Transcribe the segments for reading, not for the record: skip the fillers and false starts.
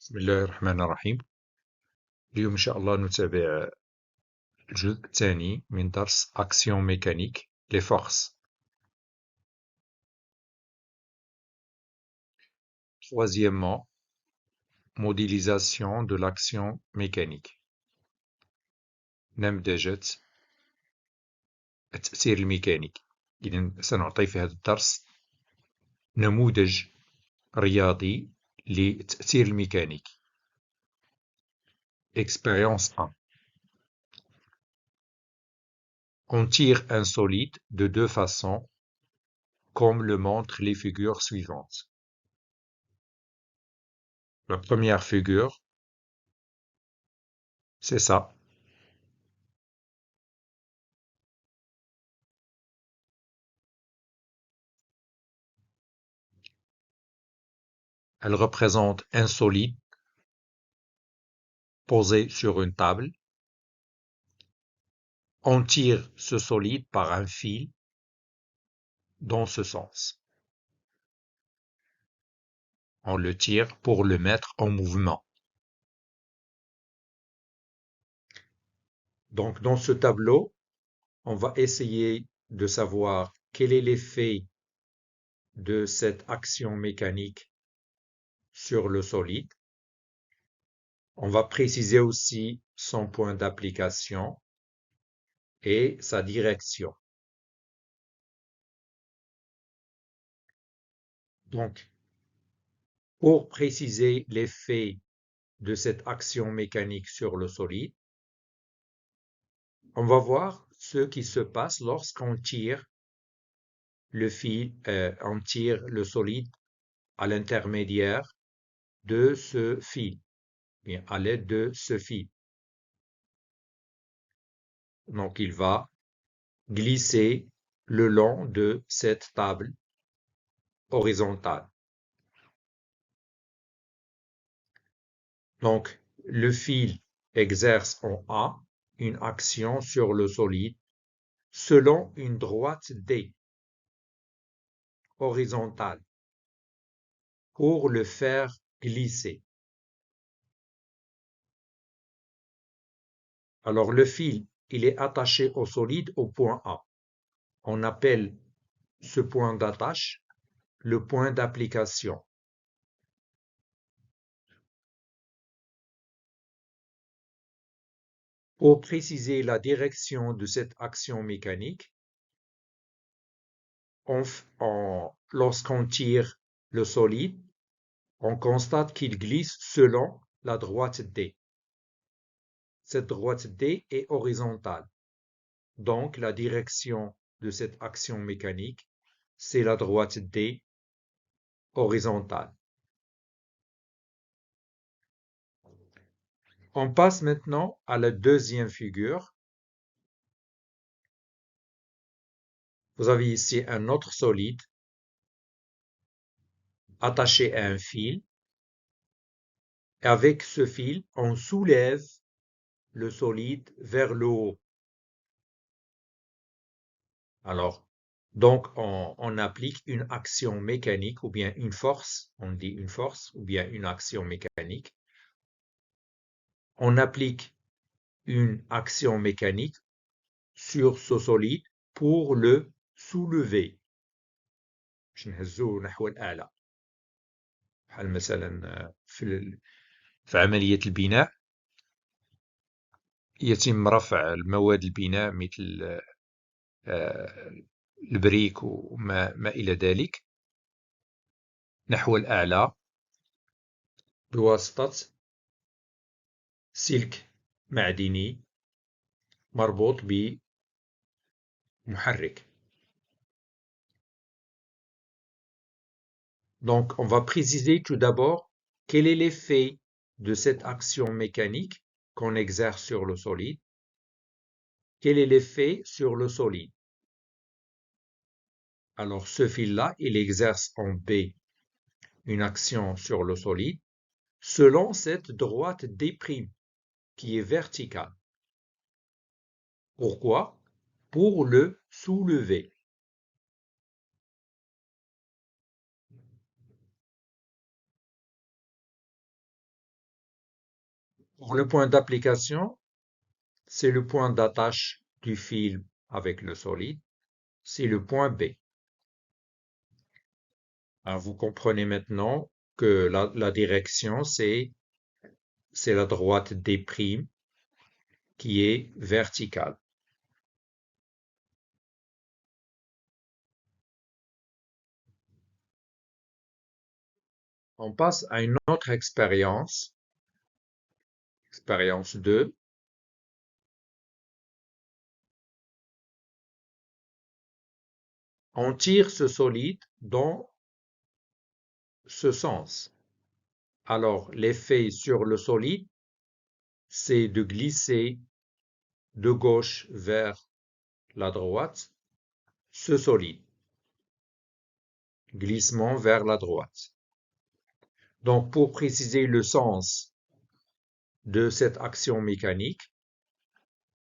بسم الله الرحمن الرحيم. اليوم إن شاء الله نتابع الجزء الثاني من درس Action mécanique les forces. Troisièmement, modélisation de l'action mécanique. نمذجة التأثير الميكانيكي. إذن سنعطي في هذا الدرس نموذج رياضي للتأثير الميكانيكي. Expérience 1. On tire un solide de deux façons, comme le montrent les figures suivantes. La première figure, c'est ça. Elle représente un solide posé sur une table. On tire ce solide par un fil dans ce sens. On le tire pour le mettre en mouvement. Donc, dans ce tableau, on va essayer de savoir quel est l'effet de cette action mécanique sur le solide. On va préciser aussi son point d'application et sa direction. Donc, pour préciser l'effet de cette action mécanique sur le solide, on va voir ce qui se passe lorsqu'on tire le fil, on tire le solide à l'intermédiaire de ce fil, bien à l'aide de ce fil. Donc, il va glisser le long de cette table horizontale. Donc, le fil exerce en A une action sur le solide selon une droite D horizontale pour le faire glisser. Alors, le fil, il est attaché au solide au point A. On appelle ce point d'attache le point d'application. Pour préciser la direction de cette action mécanique, lorsqu'on tire le solide, on constate qu'il glisse selon la droite D. Cette droite D est horizontale. Donc, la direction de cette action mécanique, c'est la droite D horizontale. On passe maintenant à la deuxième figure. Vous avez ici un autre solide attaché à un fil. Et avec ce fil, on soulève le solide vers le haut. Alors, donc, on applique une action mécanique ou bien une force, on dit une force ou bien une action mécanique. On applique une action mécanique sur ce solide pour le soulever. باش نهزوه نحو الأعلى. بحال مثلا في عملية البناء يتم رفع المواد البناء مثل البريك وما إلى ذلك نحو الأعلى بواسطة سلك معدني مربوط بمحرك. Donc, on va préciser tout d'abord quel est l'effet de cette action mécanique qu'on exerce sur le solide. Quel est l'effet sur le solide? Alors, ce fil-là, il exerce en B une action sur le solide selon cette droite D' qui est verticale. Pourquoi? Pour le soulever. Pour le point d'application, c'est le point d'attache du fil avec le solide, c'est le point B. Alors, vous comprenez maintenant que la direction, c'est la droite D' qui est verticale. On passe à une autre expérience, expérience 2. On tire ce solide dans ce sens. Alors, l'effet sur le solide, c'est de glisser de gauche vers la droite ce solide. Glissement vers la droite. Donc, pour préciser le sens de cette action mécanique,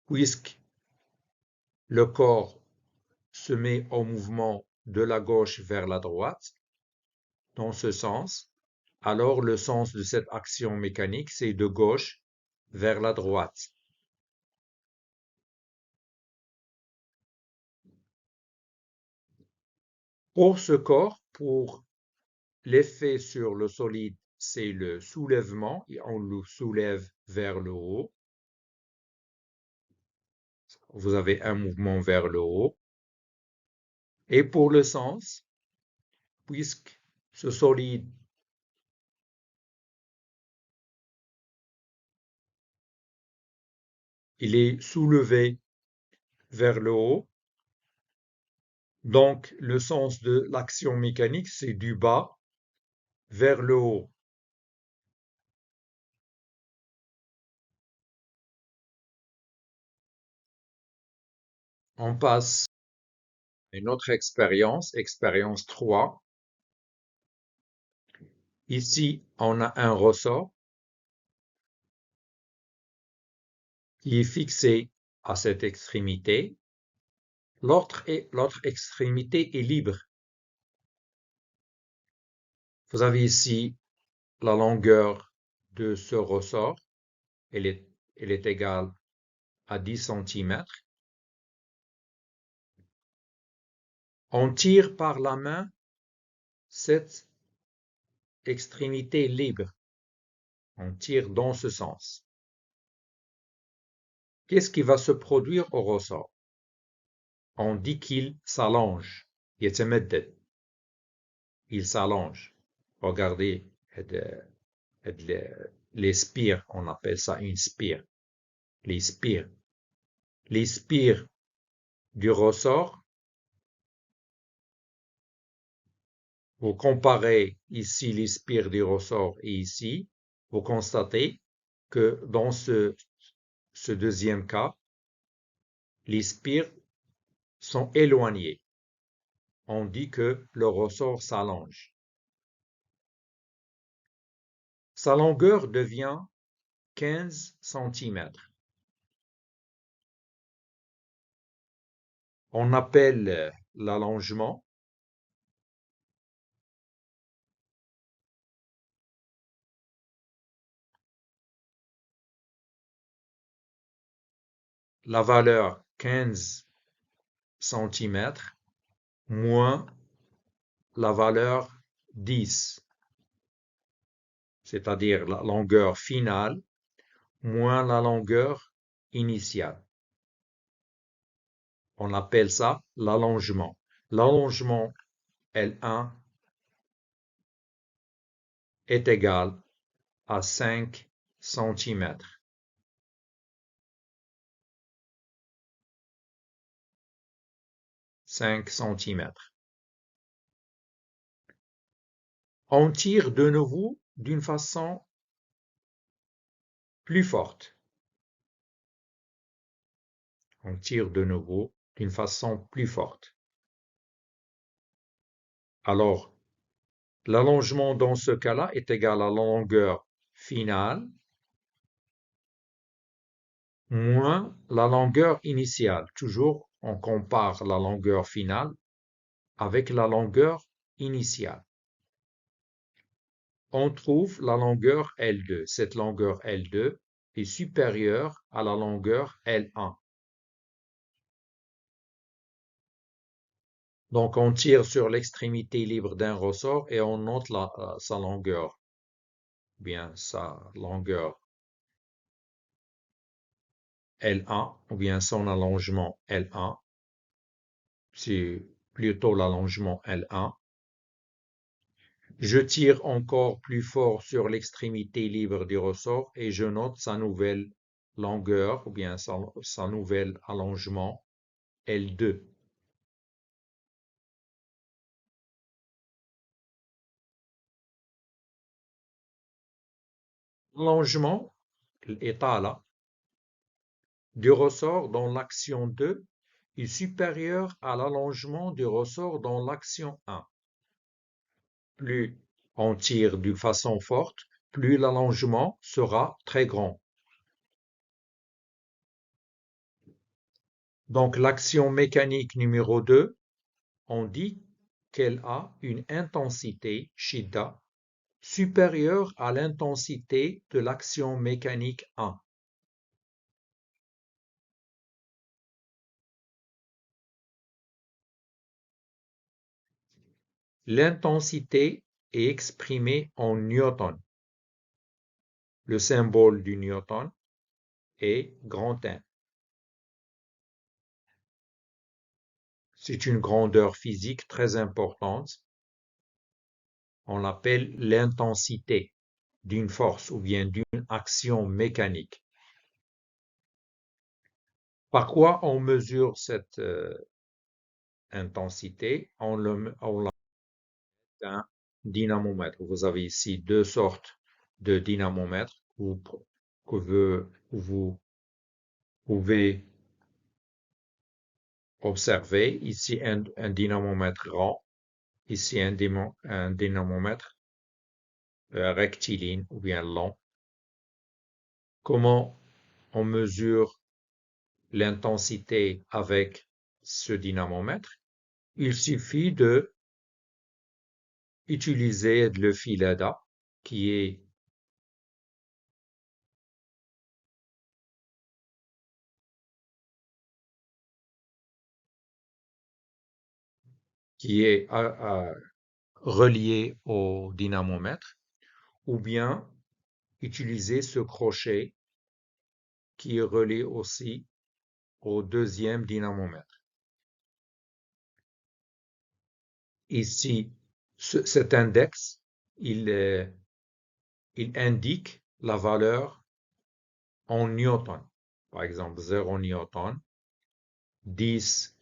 puisque le corps se met en mouvement de la gauche vers la droite, dans ce sens, alors le sens de cette action mécanique, c'est de gauche vers la droite. Pour ce corps, pour l'effet sur le solide, c'est le soulèvement, et on le soulève vers le haut. Vous avez un mouvement vers le haut. Et pour le sens, puisque ce solide il est soulevé vers le haut, donc le sens de l'action mécanique, c'est du bas vers le haut. On passe à une autre expérience, expérience 3. Ici, on a un ressort qui est fixé à cette extrémité. L'autre extrémité est libre. Vous avez ici la longueur de ce ressort. Elle est égale à 10 cm. On tire par la main cette extrémité libre. On tire dans ce sens. Qu'est-ce qui va se produire au ressort? On dit qu'il s'allonge. يتمدد. Il s'allonge. Regardez, les spires, on appelle ça une spire. Les spires. Les spires du ressort, vous comparez ici les spires du ressort et ici, vous constatez que dans ce deuxième cas, les spires sont éloignés. On dit que le ressort s'allonge. Sa longueur devient 15 cm. On appelle l'allongement la valeur 15 cm moins la valeur 10, c'est-à-dire la longueur finale moins la longueur initiale. On appelle ça l'allongement. L'allongement L1 est égal à 5 cm. 5 cm. On tire de nouveau d'une façon plus forte. On tire de nouveau d'une façon plus forte. Alors, l'allongement dans ce cas-là est égal à la longueur finale moins la longueur initiale. Toujours, on compare la longueur finale avec la longueur initiale. On trouve la longueur L2. Cette longueur L2 est supérieur à la longueur L1. Donc, on tire sur l'extrémité libre d'un ressort et on note sa longueur, bien sa longueur L1 ou bien son allongement L1. C'est plutôt l'allongement L1. Je tire encore plus fort sur l'extrémité libre du ressort et je note sa nouvelle longueur ou bien sa nouvelle allongement L2. L'allongement, l'état là, du ressort dans l'action 2 est supérieur à l'allongement du ressort dans l'action 1. Plus on tire de façon forte, plus l'allongement sera très grand. Donc l'action mécanique numéro 2, on dit qu'elle a une intensité, shidda, supérieure à l'intensité de l'action mécanique 1. L'intensité est exprimée en newton. Le symbole du newton est grand N. C'est une grandeur physique très importante. On l'appelle l'intensité d'une force ou bien d'une action mécanique. Par quoi on mesure cette intensité? On l'a un dynamomètre. Vous avez ici deux sortes de dynamomètres que vous pouvez observer. Ici un dynamomètre rond, ici un dynamomètre rectiligne ou bien long. Comment on mesure l'intensité avec ce dynamomètre? Il suffit de utiliser le filet d'A qui est relié au dynamomètre, ou bien utiliser ce crochet qui est relié aussi au deuxième dynamomètre. Ici, cet index, il indique la valeur en newton. Par exemple, 0 newton, 10,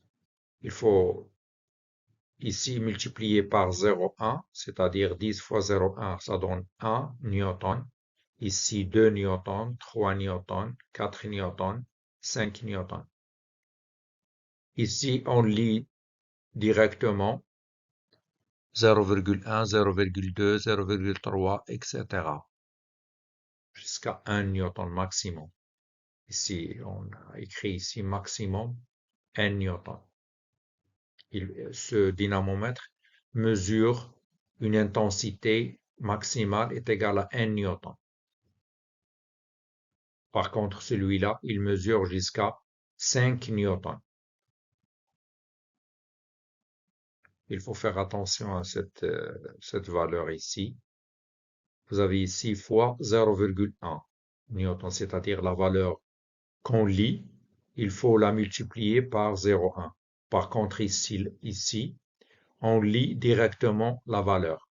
il faut ici multiplier par 0,1, c'est-à-dire 10 fois 0,1, ça donne 1 newton. Ici 2 newtons, 3 newtons, 4 newtons, 5 newtons. Ici, on lit directement 0,1, 0,2, 0,3, etc. Jusqu'à 1 newton maximum. Ici, on a écrit ici maximum 1 newton. Ce dynamomètre mesure une intensité maximale est égale à 1 newton. Par contre, celui-là, il mesure jusqu'à 5 newtons. Il faut faire attention à cette valeur ici. Vous avez ici fois 0,1 newton, c'est-à-dire la valeur qu'on lit, il faut la multiplier par 0,1. Par contre, ici, on lit directement la valeur.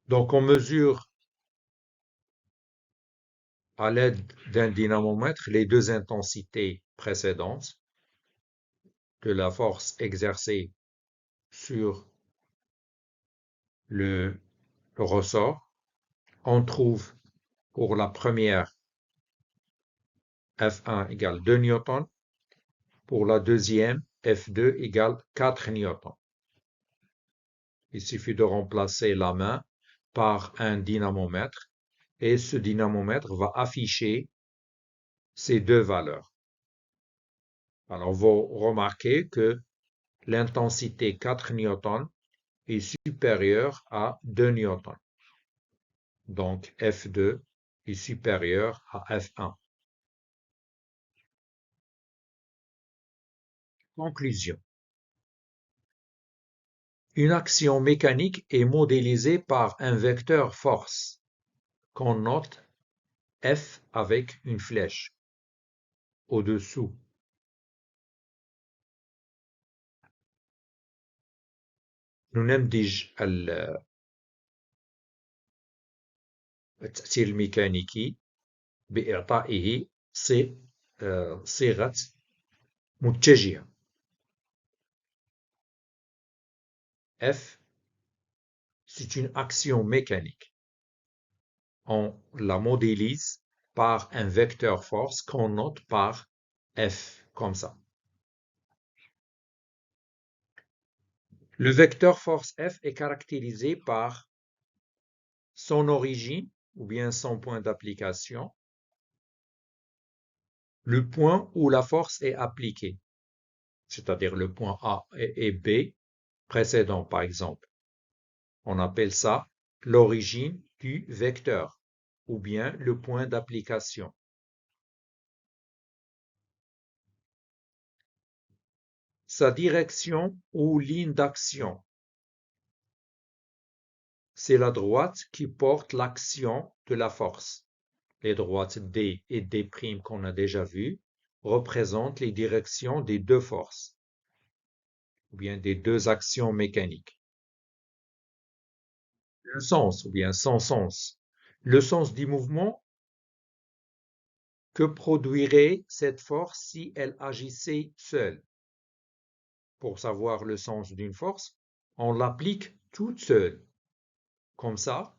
Donc, on mesure à l'aide d'un dynamomètre les deux intensités précédentes de la force exercée sur le ressort. On trouve pour la première F1 égale 2 newtons, pour la deuxième F2 égale 4 newtons. Il suffit de remplacer la main par un dynamomètre et ce dynamomètre va afficher ces deux valeurs. Alors, vous remarquez que l'intensité 4 newtons est supérieure à 2 newtons. Donc F2 est supérieur à F1. Conclusion. Une action mécanique est modélisée par un vecteur force qu'on note F avec une flèche au-dessous. ننمذج التأثير الميكانيكي بإعطائه صيغة متجهة. F, c'est une action mécanique. On la modélise par un vecteur force qu'on note par F, comme ça. Le vecteur force F est caractérisé par son origine ou bien son point d'application, le point où la force est appliquée, c'est-à-dire le point A et B précédent par exemple. On appelle ça l'origine du vecteur ou bien le point d'application. Sa direction ou ligne d'action, c'est la droite qui porte l'action de la force. Les droites D et D' qu'on a déjà vues représentent les directions des deux forces, ou bien des deux actions mécaniques. Le sens, ou bien son sens. Le sens du mouvement que produirait cette force si elle agissait seule. Pour savoir le sens d'une force, on l'applique toute seule. Comme ça,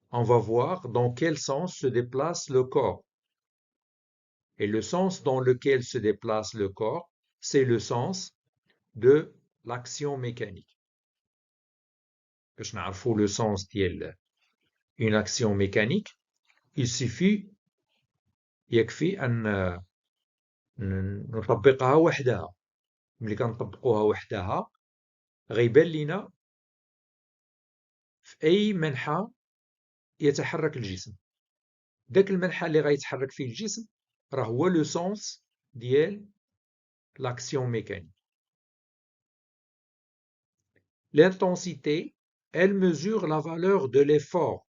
on va voir dans quel sens se déplace le corps. Et le sens dans lequel se déplace le corps, c'est le sens de l'action mécanique. باش نعرفوا le sens ديال une action mécanique, il suffit يكفي أن نطبقها وحدها. ملي كنطبقوها وحدها غيبان لينا في أي منحى يتحرك الجسم. داك المنحى اللي غيتحرك فيه الجسم راه هو لو سونس ديال l'action mécanique. L'intensité, elle mesure la valeur de l'effort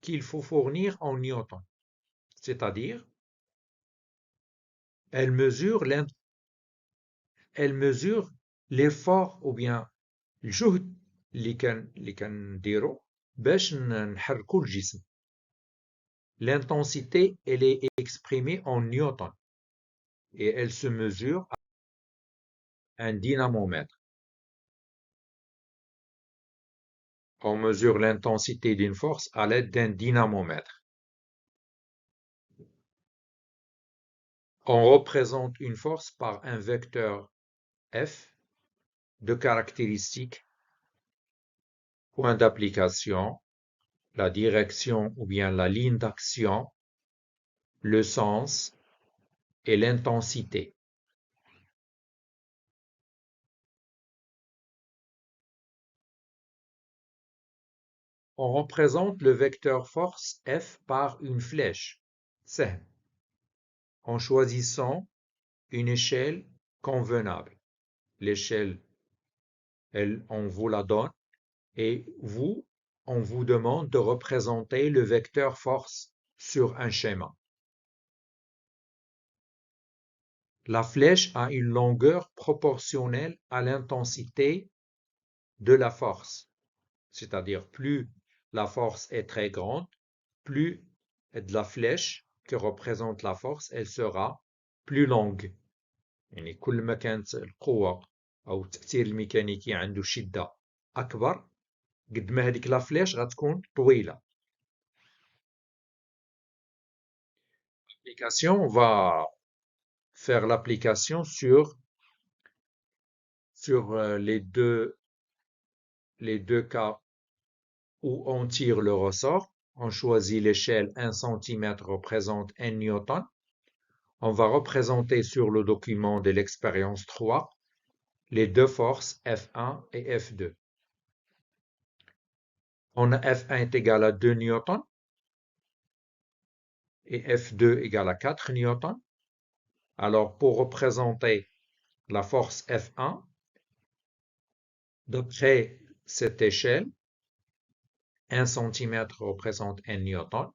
qu'il faut fournir en newton. C'est-à-dire, elle mesure l'effort ou bien الجهد اللي كنديرو باش نحركو الجسم. L'intensité, elle est exprimée en newton et elle se mesure à un dynamomètre. On mesure l'intensité d'une force à l'aide d'un dynamomètre. On représente une force par un vecteur F de caractéristiques, point d'application, la direction ou bien la ligne d'action, le sens et l'intensité. On représente le vecteur force F par une flèche, سهم, en choisissant une échelle convenable. L'échelle, on vous la donne et vous, on vous demande de représenter le vecteur force sur un schéma. La flèche a une longueur proportionnelle à l'intensité de la force. C'est-à-dire, plus la force est très grande, plus de la flèche que représente la force, elle sera plus longue. يعني كل ما كانت القوة أو التأثير الميكانيكي عنده شدة أكبر قد ما هذيك لا فليش غتكون طويلة. L'application, on va faire l'application sur les deux cas où on tire le ressort. On choisit l'échelle 1 cm représente 1 newton. On va représenter sur le document de l'expérience 3 les deux forces F1 et F2. On a F1 est égal à 2 newtons et F2 égale à 4 newtons. Alors, pour représenter la force F1, d'après cette échelle, 1 cm représente 1 newton.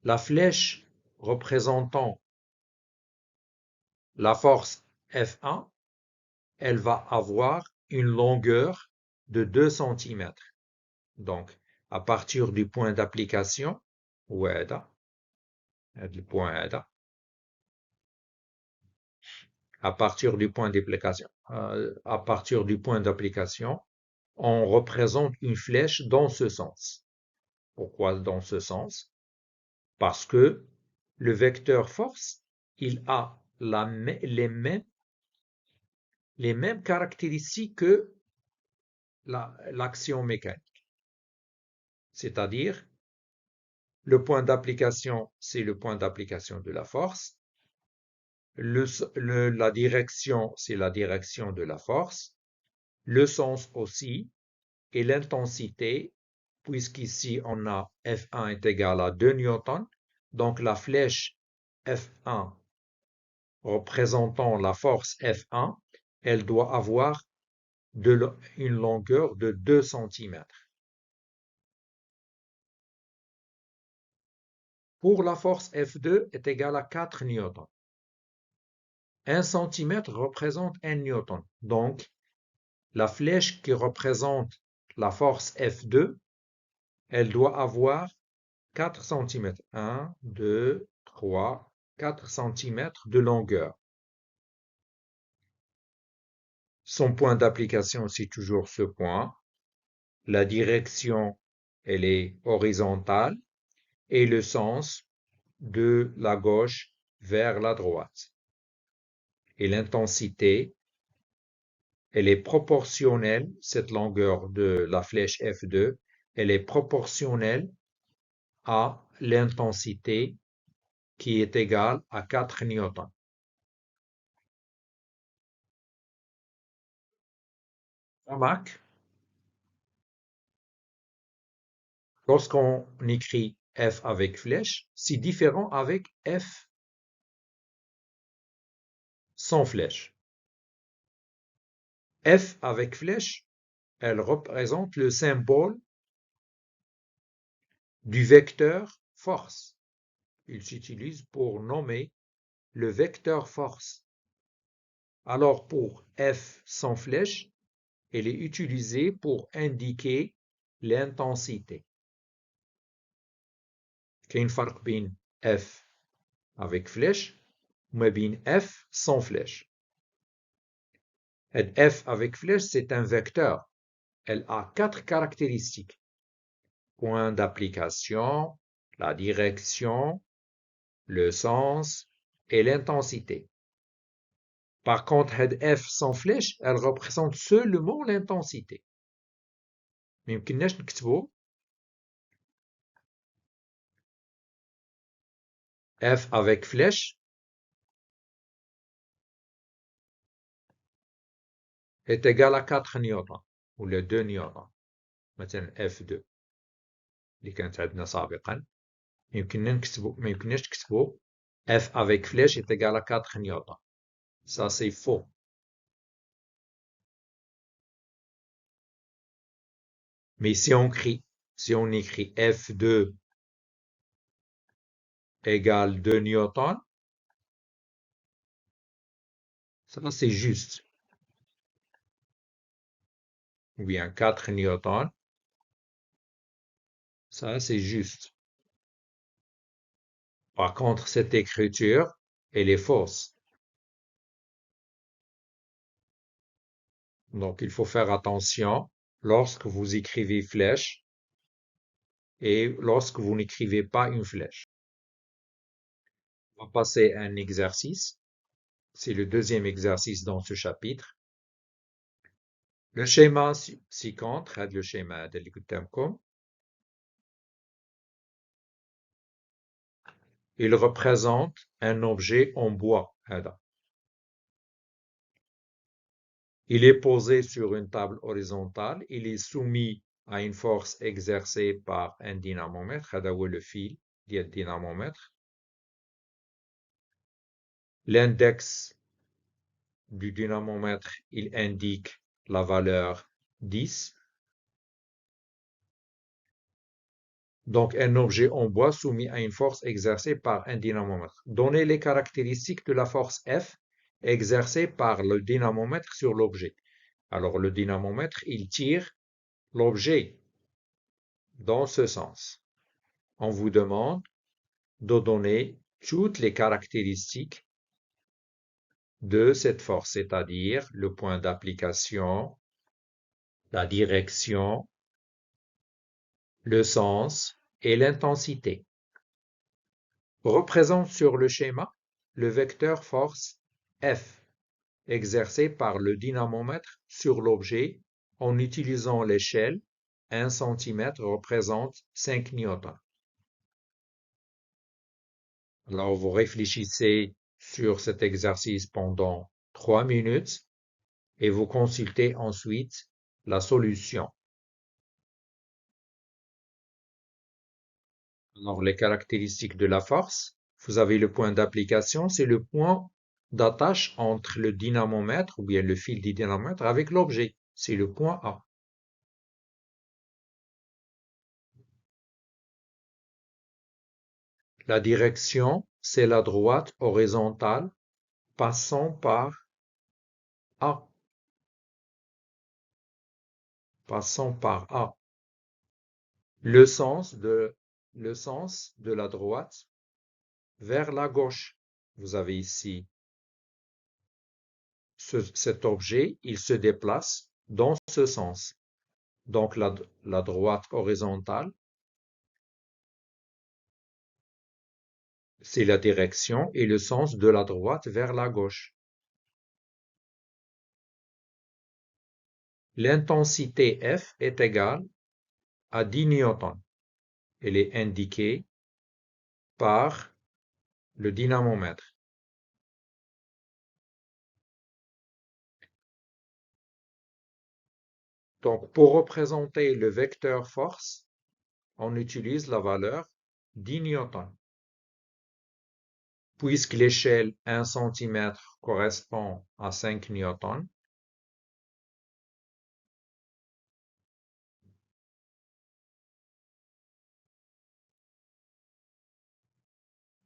La flèche représentant la force F1, elle va avoir une longueur de 2 cm. Donc, à partir du point d'application, le point هذا, à partir du point d'application, on représente une flèche dans ce sens. Pourquoi dans ce sens? Parce que le vecteur force, il a les mêmes caractéristiques que l'action mécanique. C'est-à-dire, le point d'application, c'est le point d'application de la force. La direction, c'est la direction de la force. Le sens aussi. Et l'intensité, puisqu'ici on a F1 est égal à 2 newtons, donc la flèche F1 représentant la force F1, elle doit avoir une longueur de 2 cm. Pour la force F2 est égale à 4 newtons. 1 cm représente 1 newton. Donc, la flèche qui représente la force F2, elle doit avoir 4 cm. 1, 2, 3, 4 cm de longueur. Son point d'application, c'est toujours ce point. La direction, elle est horizontale et le sens de la gauche vers la droite. Et l'intensité, elle est proportionnelle, cette longueur de la flèche F2, elle est proportionnelle à l'intensité qui est égale à 4 newtons. Remarque, lorsqu'on écrit F avec flèche, c'est différent avec F sans flèche. F avec flèche, elle représente le symbole du vecteur force. Il s'utilise pour nommer le vecteur force. Alors pour F sans flèche, elle est utilisée pour indiquer l'intensité. كاين فرق بين F avec flèche وما بين F sans flèche. F avec flèche, c'est un vecteur. Elle a 4 caractéristiques. Point d'application, la direction, le sens et l'intensité. Par contre, F sans flèche, elle représente seulement l'intensité. ما يمكنناش نكتبو F avec flèche est égal à 4 newtons ou le 2 newtons. مثلا F2 اللي كانت عندنا سابقا ما يمكنناش نكتبو F avec flèche est égal à 4 newtons. Ça, c'est faux. Mais si on écrit F2 égale 2 newtons, ça c'est juste. Ou bien 4 newtons, ça c'est juste. Par contre, cette écriture, elle est fausse. Donc, il faut faire attention lorsque vous écrivez flèche et lorsque vous n'écrivez pas une flèche. On va passer à un exercice. C'est le deuxième exercice dans ce chapitre. Le schéma ci-contre, le schéma اللي قدامكم, il représente un objet en bois. Il est posé sur une table horizontale. Il est soumis à une force exercée par un dynamomètre. هذا هو le fil ديال الدينامومتر. L'index du dynamomètre, il indique la valeur 10. Donc, un objet en bois soumis à une force exercée par un dynamomètre. Donnez les caractéristiques de la force F exercée par le dynamomètre sur l'objet. Alors, le dynamomètre, il tire l'objet dans ce sens. On vous demande de donner toutes les caractéristiques de cette force, c'est-à-dire le point d'application, la direction, le sens et l'intensité. Représente sur le schéma le vecteur force F exercé par le dynamomètre sur l'objet en utilisant l'échelle. 1 cm représente 5 newtons. Alors vous réfléchissez sur cet exercice pendant 3 minutes et vous consultez ensuite la solution. Alors les caractéristiques de la force, vous avez le point d'application, c'est le point d'attache entre le dynamomètre ou bien le fil du dynamomètre avec l'objet, c'est le point A. La direction, c'est la droite horizontale passant par A. Passant par A. Le sens de la droite vers la gauche. Vous avez ici cet objet, il se déplace dans ce sens. Donc la droite horizontale, c'est la direction et le sens de la droite vers la gauche. L'intensité F est égale à 10 newtons. Elle est indiquée par le dynamomètre. Donc, pour représenter le vecteur force, on utilise la valeur 10 newtons. Puisque l'échelle 1 cm correspond à 5 newtons,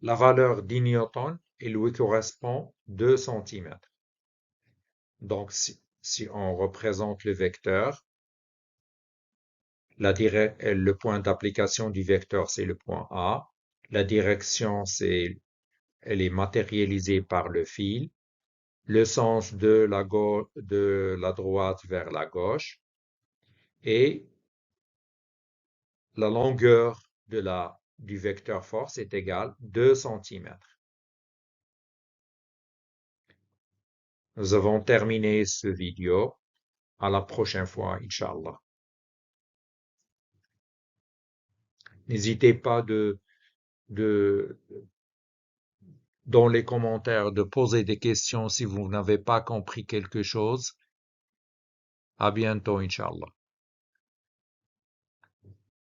la valeur 10 newtons, il lui correspond 2 cm. Donc, si on représente le vecteur, le point d'application du vecteur, c'est le point A. La direction, elle est matérialisée par le fil. Le sens de la droite vers la gauche. Et la longueur du vecteur force est égale 2 cm. Nous avons terminé ce vidéo. À la prochaine fois, Inch'Allah. N'hésitez pas dans les commentaires de poser des questions si vous n'avez pas compris quelque chose. À bientôt, Inch'Allah.